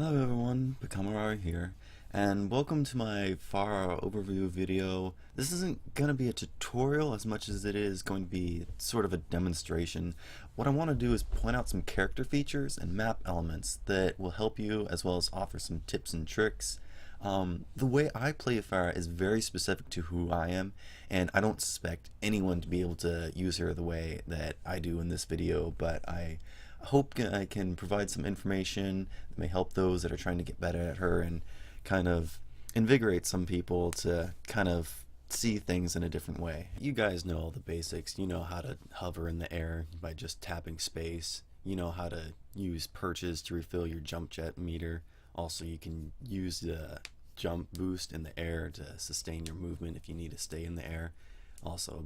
Hello everyone, Pakamarari here, and welcome to my Pharah overview video. This isn't going to be a tutorial as much as it is going to be sort of a demonstration. What I want to do is point out some character features and map elements that will help you, as well as offer some tips and tricks. The way I play Pharah is very specific to who I am, and I don't expect anyone to be able to use her the way that I do in this video, but I hope I can provide some information that may help those that are trying to get better at her and kind of invigorate some people to kind of see things in a different way. You guys know all the basics. You know how to hover in the air by just tapping space. You know how to use perches to refill your jump jet meter. Also, you can use the jump boost in the air to sustain your movement if you need to stay in the air. Also,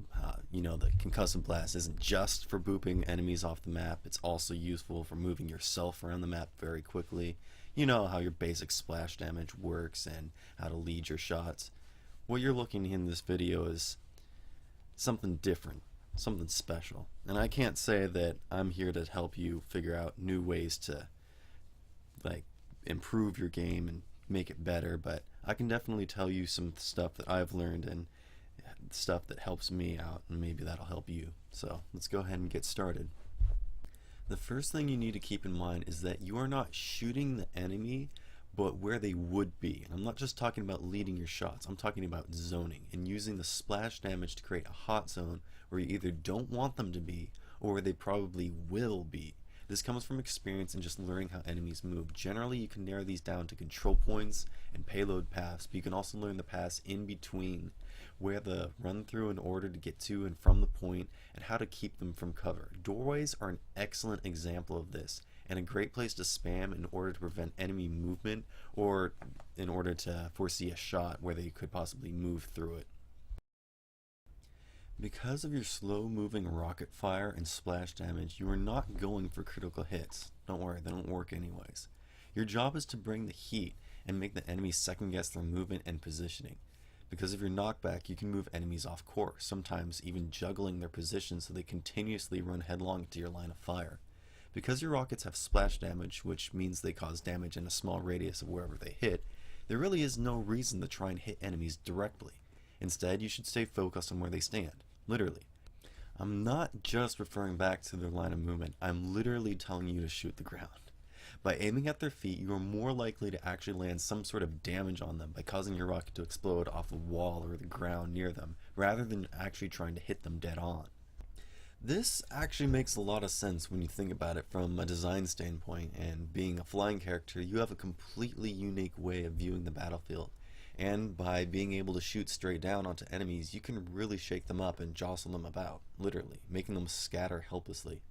you know, the concussive blast isn't just for booping enemies off the map, it's also useful for moving yourself around the map very quickly. You know how your basic splash damage works and how to lead your shots. What you're looking in this video is something different, something special. And I can't say that I'm here to help you figure out new ways to improve your game and make it better, but I can definitely tell you some stuff that I've learned and stuff that helps me out, and maybe that'll help you. So let's go ahead and get started. The first thing you need to keep in mind is that you are not shooting the enemy but where they would be. And I'm not just talking about leading your shots, I'm talking about zoning and using the splash damage to create a hot zone where you either don't want them to be or where they probably will be. This comes from experience and just learning how enemies move. Generally, you can narrow these down to control points and payload paths, but you can also learn the paths in between, where the run through in order to get to and from the point, and how to keep them from cover. Doorways are an excellent example of this, and a great place to spam in order to prevent enemy movement, or in order to foresee a shot where they could possibly move through it. Because of your slow moving rocket fire and splash damage, you are not going for critical hits. Don't worry, they don't work anyways. Your job is to bring the heat and make the enemy second guess their movement and positioning. Because of your knockback, you can move enemies off course, sometimes even juggling their position so they continuously run headlong into your line of fire. Because your rockets have splash damage, which means they cause damage in a small radius of wherever they hit, there really is no reason to try and hit enemies directly. Instead, you should stay focused on where they stand, literally. I'm not just referring back to their line of movement, I'm literally telling you to shoot the ground. By aiming at their feet, you are more likely to actually land some sort of damage on them by causing your rocket to explode off the wall or the ground near them, rather than actually trying to hit them dead on. This actually makes a lot of sense when you think about it from a design standpoint, and being a flying character, you have a completely unique way of viewing the battlefield. And by being able to shoot straight down onto enemies, you can really shake them up and jostle them about, literally, making them scatter helplessly.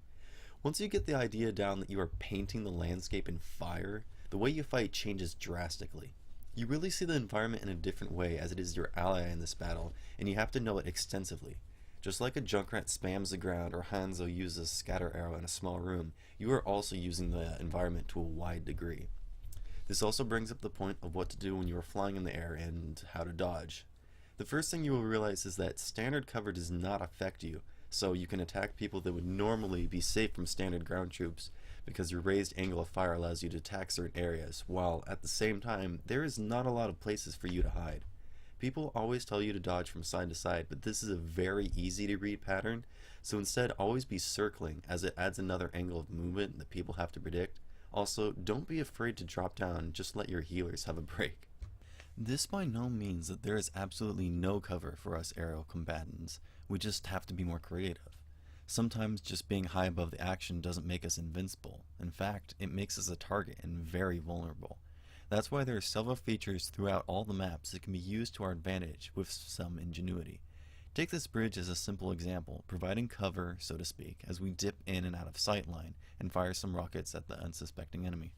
Once you get the idea down that you are painting the landscape in fire, the way you fight changes drastically. You really see the environment in a different way, as it is your ally in this battle, and you have to know it extensively. Just like a Junkrat spams the ground or Hanzo uses a scatter arrow in a small room, you are also using the environment to a wide degree. This also brings up the point of what to do when you are flying in the air and how to dodge. The first thing you will realize is that standard cover does not affect you, so you can attack people that would normally be safe from standard ground troops, because your raised angle of fire allows you to attack certain areas, while at the same time there is not a lot of places for you to hide. People always tell you to dodge from side to side, but this is a very easy to read pattern, so instead always be circling, as it adds another angle of movement that people have to predict. Also, don't be afraid to drop down, just let your healers have a break. This by no means that there is absolutely no cover for us aerial combatants, we just have to be more creative. Sometimes just being high above the action doesn't make us invincible. In fact, it makes us a target and very vulnerable. That's why there are several features throughout all the maps that can be used to our advantage with some ingenuity. Take this bridge as a simple example, providing cover, so to speak, as we dip in and out of sight line and fire some rockets at the unsuspecting enemy.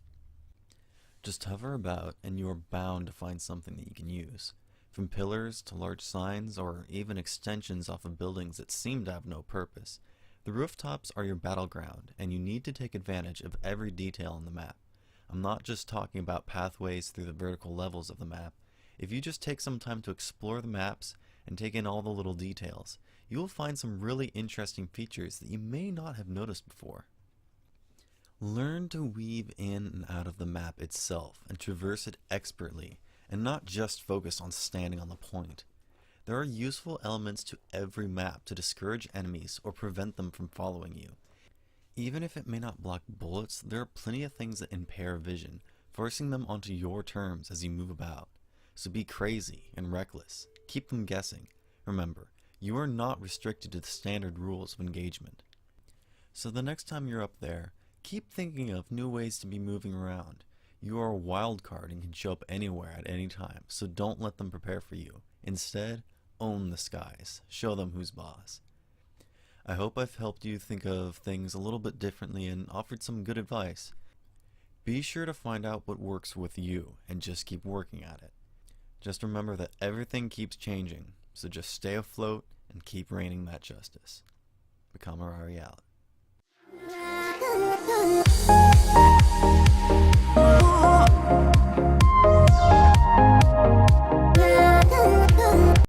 Just hover about and you are bound to find something that you can use. From pillars to large signs, or even extensions off of buildings that seem to have no purpose. The rooftops are your battleground, and you need to take advantage of every detail on the map. I'm not just talking about pathways through the vertical levels of the map. If you just take some time to explore the maps and take in all the little details, you will find some really interesting features that you may not have noticed before. Learn to weave in and out of the map itself and traverse it expertly, and not just focus on standing on the point. There are useful elements to every map to discourage enemies or prevent them from following you. Even if it may not block bullets, there are plenty of things that impair vision, forcing them onto your terms as you move about. So be crazy and reckless. Keep them guessing. Remember, you are not restricted to the standard rules of engagement. So the next time you're up there, keep thinking of new ways to be moving around. You are a wild card and can show up anywhere at any time, so don't let them prepare for you. Instead, own the skies. Show them who's boss. I hope I've helped you think of things a little bit differently and offered some good advice. Be sure to find out what works with you and just keep working at it. Just remember that everything keeps changing, so just stay afloat and keep reigning that justice. Pakamarari out.